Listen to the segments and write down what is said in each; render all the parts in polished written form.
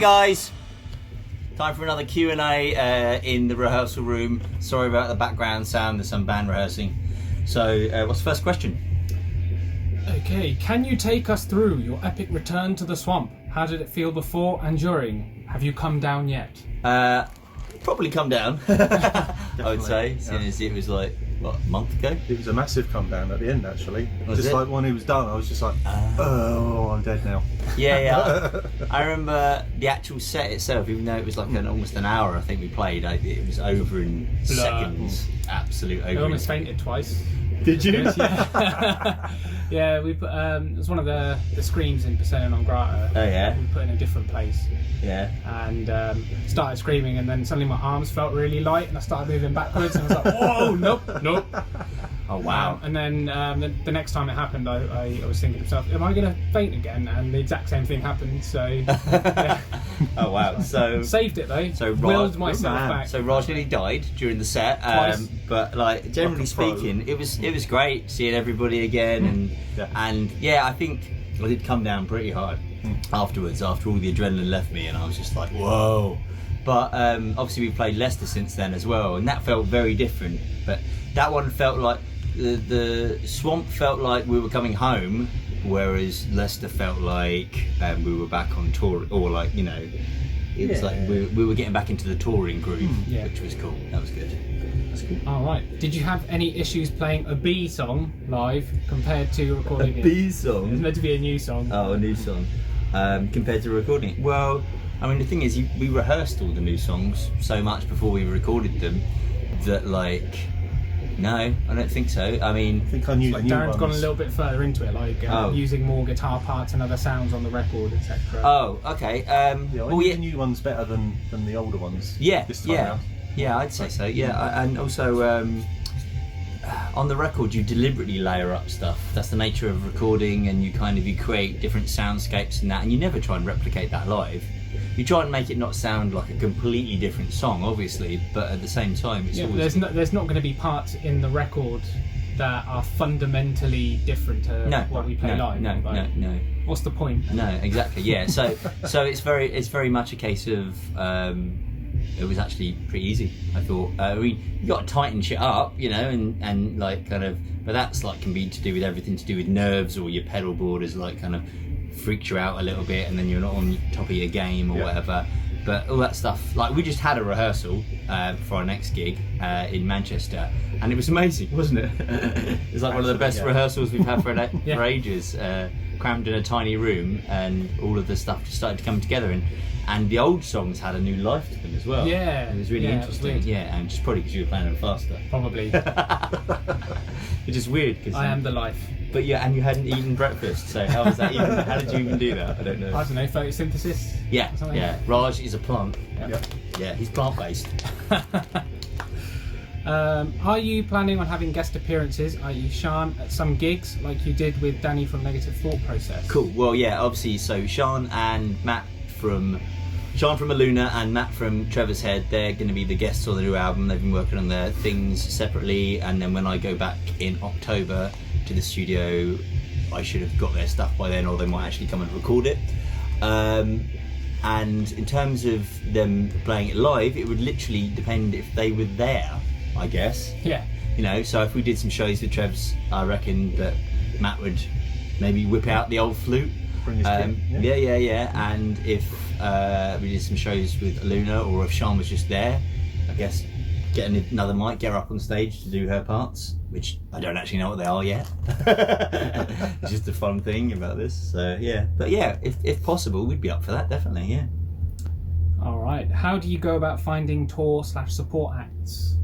guys, time for another Q&A in the rehearsal room. Sorry about the background sound, there's some band rehearsing. So what's the first question? Okay, can you take us through your epic return to the swamp? How did it feel before and during? Have you come down yet? Probably come down, I would say, seeing as it was like, what, a month ago? It was a massive come down at the end, actually. Was just it? like when it was done, I was just like, oh, I'm dead now. Yeah. I remember the actual set itself, even though it was like almost an hour, I think we played, it was over in seconds. Absolute over. I almost fainted twice. Did you? Yeah. Yeah, we put, it was one of the screams in Persona non grata. Oh yeah? We put in a different place. Yeah. And started screaming, and then suddenly my arms felt really light and I started moving backwards and I was like, whoa, nope. Oh wow. And then the next time it happened, I was thinking to myself, am I going to faint again? And the exact same thing happened, so yeah. Oh wow. So saved it though. So willed myself back. So Raj nearly died during the set, but like generally speaking, it was great seeing everybody again, and yeah, I think I did come down pretty hard afterwards after all the adrenaline left me, and I was just like, whoa. But obviously we played Leicester since then as well, and that felt very different. But that one felt like the swamp felt like we were coming home, whereas Leicester felt like we were back on tour, or like, you know, it was like we were getting back into the touring groove, which was cool. That was good. That's good. All right. Did you have any issues playing a B song live compared to recording it? B song? It's meant to be a new song. Oh, a new song. Compared to recording it. Well, I mean, the thing is, we rehearsed all the new songs so much before we recorded them that, like, no, I don't think so. I mean, I think I knew like the new Darren's ones. gone a little bit further into it, like using more guitar parts and other sounds on the record, etc. Oh, okay. I knew the new ones better than the older ones. Yeah, this time out. Yeah, I'd say so. Yeah, and also on the record, you deliberately layer up stuff. That's the nature of recording, and you create different soundscapes and that, and you never try and replicate that live. You try and make it not sound like a completely different song, obviously, but at the same time, it's always... There's not going to be parts in the record that are fundamentally different to what we play live. No. What's the point? No, exactly. Yeah. So it's very much a case of it was actually pretty easy, I thought. You got to tighten shit up, you know, and like kind of, but that's like can be to do with everything to do with nerves, or your pedal board is like kind of freaks you out a little bit, and then you're not on top of your game or whatever. But all that stuff, like we just had a rehearsal for our next gig in Manchester, and it was amazing, wasn't it? It was like one of the best rehearsals we've had for ages, crammed in a tiny room, and all of the stuff just started to come together, and the old songs had a new life to them as well. Yeah, it was really interesting. And just probably because you were playing them faster. Probably. Which is weird. Cause I am the life. But yeah, and you hadn't eaten breakfast, so how was that even? How did you even do that? I don't know. I don't know, photosynthesis? Yeah. Raj is a plant. Yep. Yeah, he's plant-based. Are you planning on having guest appearances, i.e. Sean, at some gigs, like you did with Danny from Negative Thought Process? Cool. Well, yeah, obviously, so Sean from Aluna and Matt from Trevor's Head, they're going to be the guests on the new album. They've been working on their things separately, and then when I go back in October to the studio, I should have got their stuff by then, or they might actually come and record it. And in terms of them playing it live, it would literally depend if they were there, I guess. Yeah. You know, so if we did some shows with Trev's, I reckon that Matt would maybe whip out the old flute. Bring his kit. Yeah. And if we did some shows with Aluna, or if Sean was just there, I guess get another mic, get her up on stage to do her parts, which I don't actually know what they are yet. It's just a fun thing about this. So yeah, but yeah, if possible, we'd be up for that, definitely. Yeah. All right. How do you go about finding tour/support acts?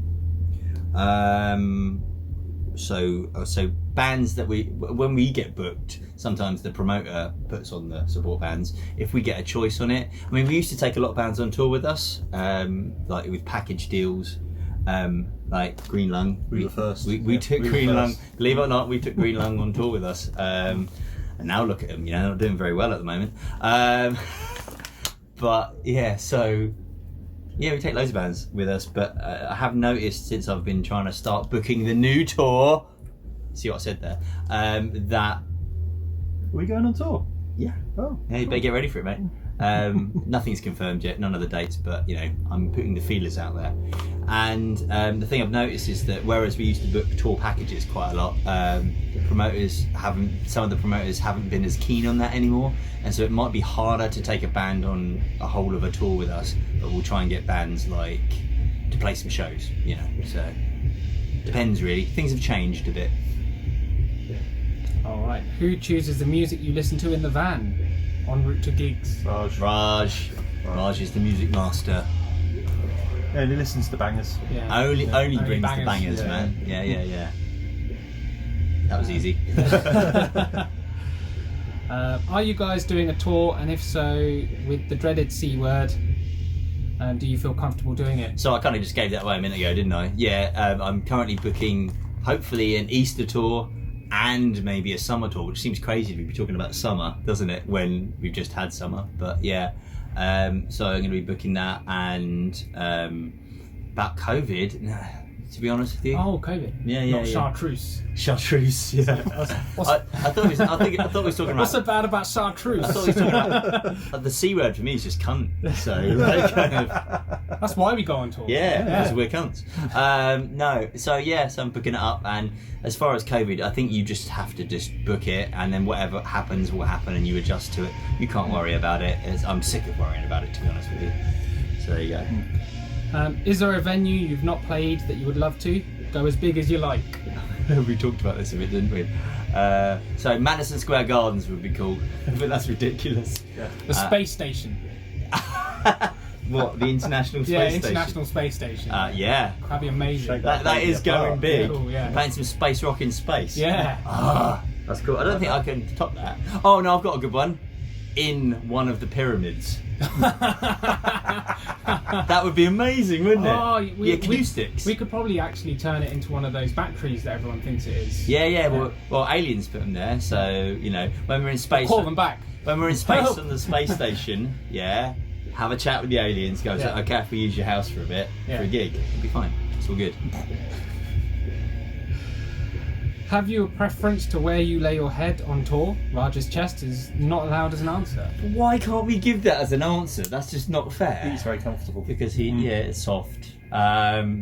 So bands that when we get booked, sometimes the promoter puts on the support bands. If we get a choice on it, I mean, we used to take a lot of bands on tour with us, like with package deals, like Green Lung. We were first. We took Green Lung. Believe it or not, we took Green Lung on tour with us. And now look at them, you know, they're not doing very well at the moment. But yeah, so. Yeah, we take loads of bands with us, but I have noticed since I've been trying to start booking the new tour, see what I said there, that... Are we going on tour? Yeah. Oh. Yeah, you better get ready for it, mate. Nothing's confirmed yet, none of the dates, but you know, I'm putting the feelers out there. And the thing I've noticed is that whereas we used to book tour packages quite a lot, some of the promoters haven't been as keen on that anymore, and so it might be harder to take a band on a whole of a tour with us, but we'll try and get bands like to play some shows, you know, so depends really. Things have changed a bit. Alright, who chooses the music you listen to in the van en route to gigs? Raj is the music master. Yeah, and he listens to bangers. Yeah. Only brings bangers. the bangers, Yeah. man. Yeah. That was easy. Are you guys doing a tour, and if so, with the dreaded C word? Do you feel comfortable doing it? So I kind of just gave that away a minute ago, didn't I? Yeah, I'm currently booking hopefully an Easter tour and maybe a summer tour, which seems crazy to be talking about summer, doesn't it, when we've just had summer? But yeah, so I'm going to be booking that, and about COVID, to be honest with you. Oh, COVID. Yeah, Not yeah. chartreuse. Chartreuse, yeah. I thought we was talking about. What's so bad about chartreuse? I thought we were talking about the C word for me is just cunt. So like, kind of, That's why we go on tour. yeah, because we're cunts. No, so I'm booking it up, and as far as COVID, I think you just have to just book it, and then whatever happens will happen, and you adjust to it. You can't worry about it. I'm sick of worrying about it, to be honest with you. So there you go. Is there a venue you've not played that you would love to? Go as big as you like. We talked about this a bit, didn't we? So Madison Square Gardens would be cool, but that's ridiculous. The space station. What, the International Space Yeah, Station? International Space Station. Yeah. That'd be amazing. That is going big. Cool, yeah. Playing some space rock in space. Yeah. That's cool. I don't think I can top that. Oh no, I've got a good one. In one of the pyramids. That would be amazing, wouldn't it? Oh, the acoustics. We could probably actually turn it into one of those batteries that everyone thinks it is. Yeah. Well, aliens put them there, so you know when we're in space. Call them back. When we're in space on the space station, have a chat with the aliens. Go, Yeah. okay, if we use your house for a bit Yeah. for a gig, it'll be fine. It's all good. Have you a preference to where you lay your head on tour? Raj's chest is not allowed as an answer. Why can't we give that as an answer? That's just not fair. He's very comfortable. Because it's soft. So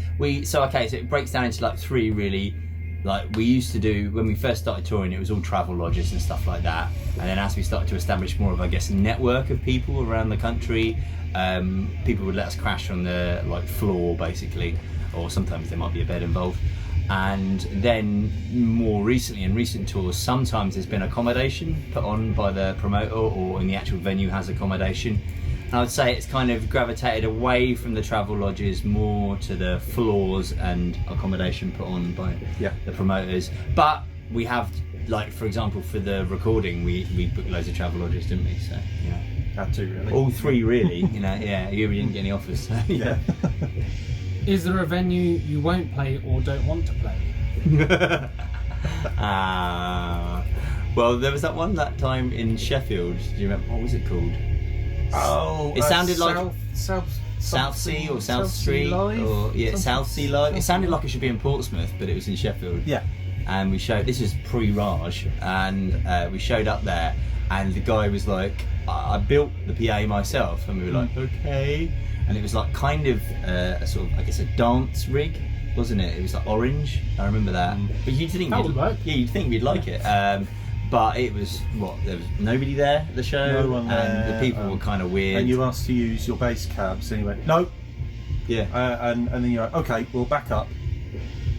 it breaks down into like three really. Like we used to do when we first started touring, it was all travel lodges and stuff like that. And then as we started to establish more of, I guess, a network of people around the country, people would let us crash on the like floor basically, or sometimes there might be a bed involved. And then more recently, in recent tours, sometimes there's been accommodation put on by the promoter, or in the actual venue has accommodation. And I would say it's kind of gravitated away from the travel lodges more to the floors and accommodation put on by the promoters. But we have, like for example, for the recording, we booked loads of travel lodges, didn't we? So Had to really. all three really. You know, you didn't get any offers. So, Yeah. Is there a venue you won't play or don't want to play? Well, there was that time in Sheffield. Do you remember? What was it called? Oh, It sounded like South Sea or South Street Live? or South Sea Live. It sounded South like it should be in Portsmouth, but it was in Sheffield. Yeah. And we showed. This is pre-Raj, and we showed up there, and the guy was like, "I built the PA myself," and we were like, "Okay." And it was like kind of a sort of, I guess, a dance rig, wasn't it? It was like orange. I remember that. But you'd think That would work. Yeah, you'd think we'd like it. But it was there was nobody there at the show, No one and there, the people were kind of weird. And you asked to use your bass cabs, and he went, no. Yeah. And then you're like, okay, we'll back up.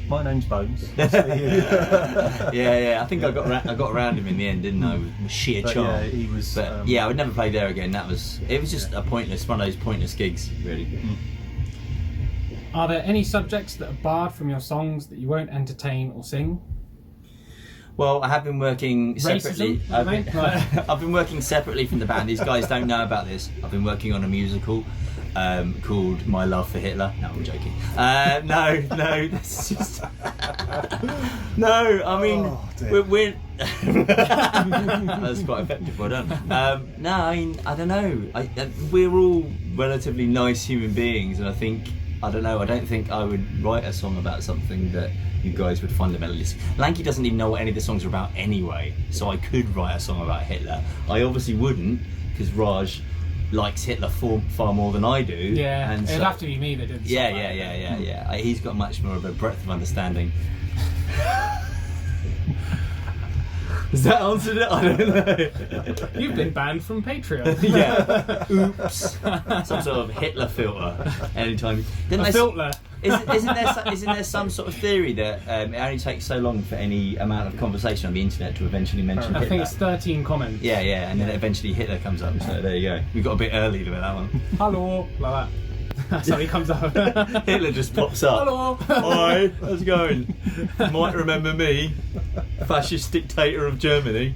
My name's Bones. Yeah. I think I got around him in the end, didn't I? With sheer But charm. yeah, he was. But I would never play there again. It was just one of those pointless gigs, really. Are there any subjects that are barred from your songs that you won't entertain or sing? Well, I have been working separately. Racism, I've been working separately from the band. These guys don't know about this. I've been working on a musical called My Love for Hitler. No, I'm joking. No, that's just. No, I mean, we're that's quite effective. Well done. No, I mean, I don't know. We're all relatively nice human beings, and I think I don't know. I don't think I would write a song about something that you guys would fundamentally listen. Lanky doesn't even know what any of the songs are about anyway, so I could write a song about Hitler. I obviously wouldn't, because Raj likes Hitler far more than I do. Yeah, and it'd so, have to be me that did. yeah. He's got much more of a breadth of understanding. Has that answered it? I don't know. You've been banned from Patreon. Yeah. Oops. Some sort of Hitler filter. Anytime. A filter. Isn't there some sort of theory that it only takes so long for any amount of conversation on the internet to eventually mention Hitler? I think it's 13 comments. Yeah, and then eventually Hitler comes up. So there you go. We got a bit early with that one. Hello, like that. So he comes up. Hitler just pops up. Hello. Hi, how's it going? You might remember me, fascist dictator of Germany.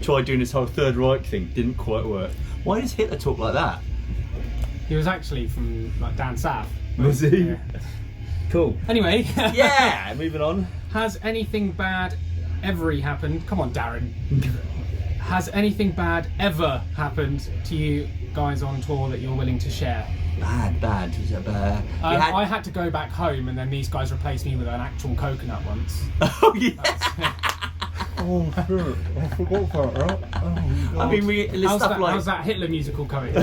Tried doing this whole Third Reich thing, didn't quite work. Why does Hitler talk like that? He was actually from like down south. Was he? Yeah. Cool. Anyway. Yeah, moving on. Has anything bad ever happened? Come on, Darren. Has anything bad ever happened to you guys on tour that you're willing to share? Bad. Is it bad? I had to go back home, and then these guys replaced me with an actual coconut once. Oh yeah. Oh shit! I forgot about that. Oh, God. I mean, How's that Hitler musical coming?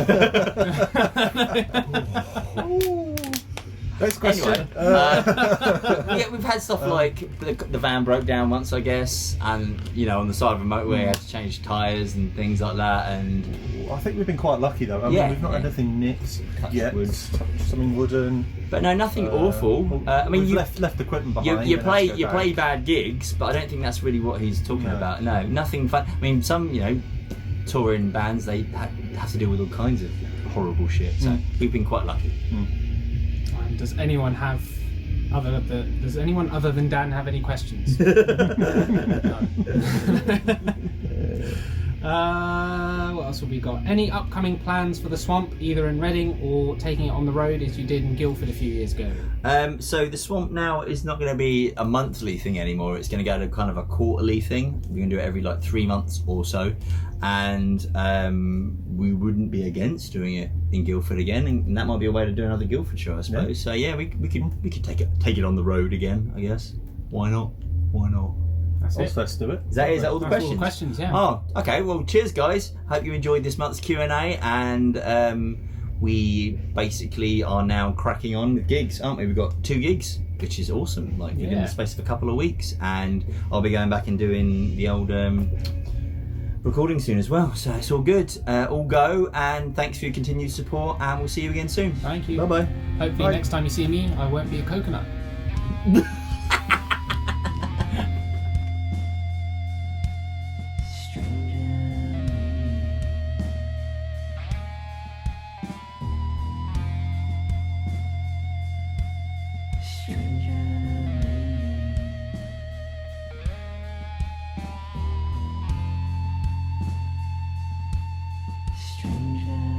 Next question. Anyway, yeah, we've had stuff like the van broke down once, I guess, and on the side of a motorway, I had to change tyres and things like that. And I think we've been quite lucky though. I mean, we've not had anything nicked yet. Wood. Something wooden. But no, nothing awful. I mean, we've you left equipment behind. you play bad gigs, but I don't think that's really what he's talking about. No, nothing fun. I mean, some touring bands, they have to deal with all kinds of horrible shit. So we've been quite lucky. Does anyone other than Dan have any questions? What else have we got? Any upcoming plans for the Swamp, either in Reading or taking it on the road as you did in Guildford a few years ago? So the Swamp now is not going to be a monthly thing anymore. It's going to go to kind of a quarterly thing. We're going to do it every 3 months or so, and we wouldn't be against doing it in Guildford again, and that might be a way to do another Guildford show, I suppose. Yeah. So yeah, we could take it on the road again, I guess. Why not? That's it. Let's do it. Is that all the questions? All the questions, yeah. Oh, okay. Well, cheers, guys. Hope you enjoyed this month's Q&A, and we basically are now cracking on with gigs, aren't we? We've got 2 gigs, which is awesome. Within the space of a couple of weeks, and I'll be going back and doing the old recording soon as well. So it's all good. All go, and thanks for your continued support, and we'll see you again soon. Thank you. Bye bye. Hopefully next time you see me, I won't be a coconut. Stranger.